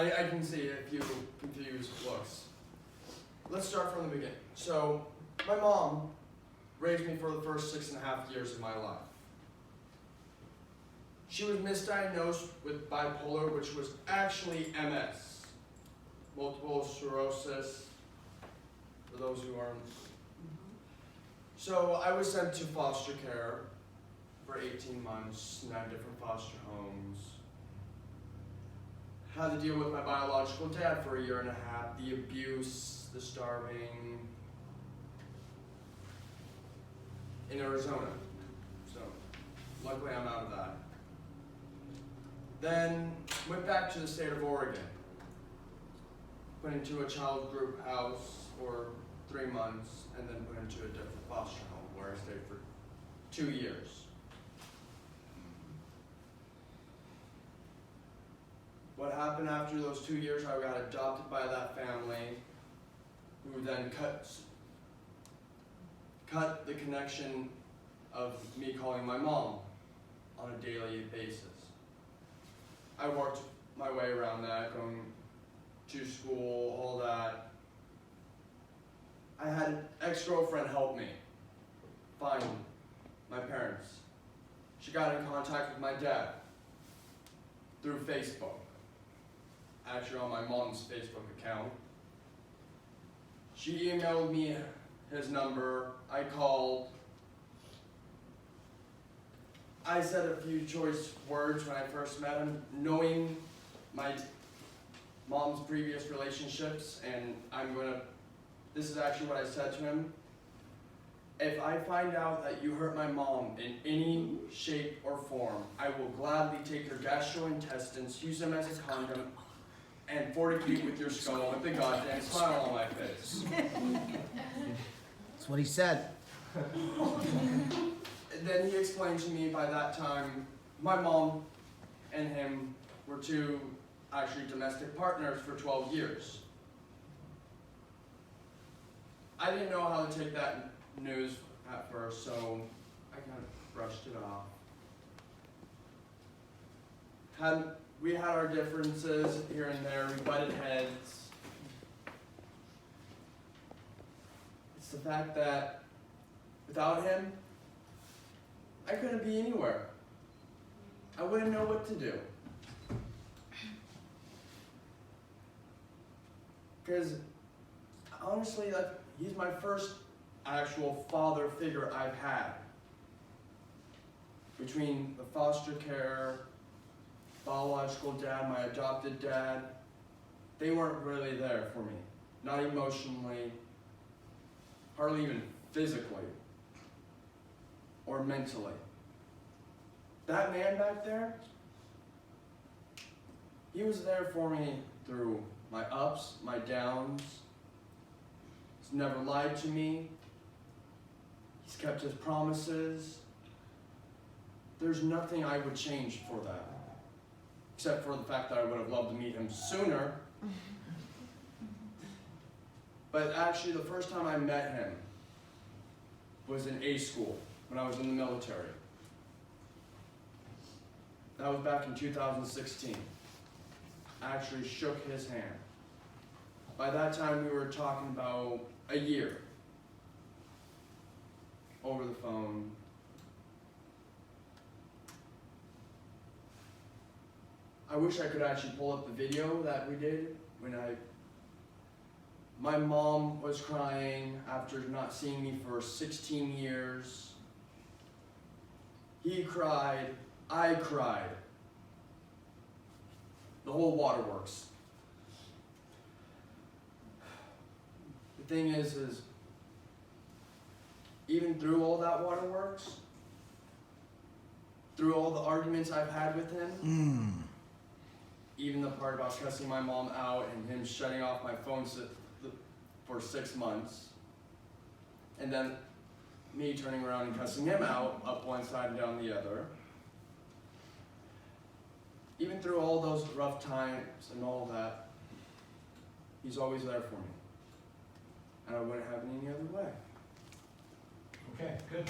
I can see a few confused looks. Let's start from the beginning. So, my mom raised me for the first 6.5 years of my life. She was misdiagnosed with bipolar, which was actually MS, multiple sclerosis, for those who aren't. So I was sent to foster care for 18 months, 9 different foster homes. Had to deal with my biological dad for 1.5 years, the abuse, the starving, in Arizona. So luckily I'm out of that. Then went back to the state of Oregon. Put into a child group house for 3 months, and then put into a different foster home where I stayed for 2 years. What happened after those 2 years, I got adopted by that family, who then cut the connection of me calling my mom on a daily basis. I worked my way around that, going to school, all that. I had an ex-girlfriend help me find my parents. She got in contact with my dad through Facebook, actually on my mom's Facebook account. She emailed me his number, I called. I said a few choice words when I first met him, knowing my mom's previous relationships, and this is actually what I said to him. If I find out that you hurt my mom in any shape or form, I will gladly take your gastrointestines, use them as a condom, and fornicate with your skull with a goddamn smile on my face. That's what he said. Then he explained to me by that time, my mom and him were two actually domestic partners for 12 years. I didn't know how to take that news at first, so I kind of brushed it off. We had our differences here and there, we butted heads. It's the fact that without him, I couldn't be anywhere. I wouldn't know what to do. Because honestly, he's my first actual father figure I've had. Between the foster care, biological dad, my adopted dad, they weren't really there for me. Not emotionally, hardly even physically, or mentally. That man back there, he was there for me through my ups, my downs. He's never lied to me. He's kept his promises. There's nothing I would change for that, except for the fact that I would have loved to meet him sooner. But actually, the first time I met him was in A school, when I was in the military. That was back in 2016. I actually shook his hand. By that time, we were talking about a year over the phone. I wish I could actually pull up the video that we did when my mom was crying after not seeing me for 16 years. He cried, I cried. The whole waterworks. The thing is even through all that waterworks, through all the arguments I've had with him, even the part about cussing my mom out and him shutting off my phone for 6 months, and then me turning around and cussing him out up one side and down the other. Even through all those rough times and all that, he's always there for me. And I wouldn't have it any other way. Okay, good.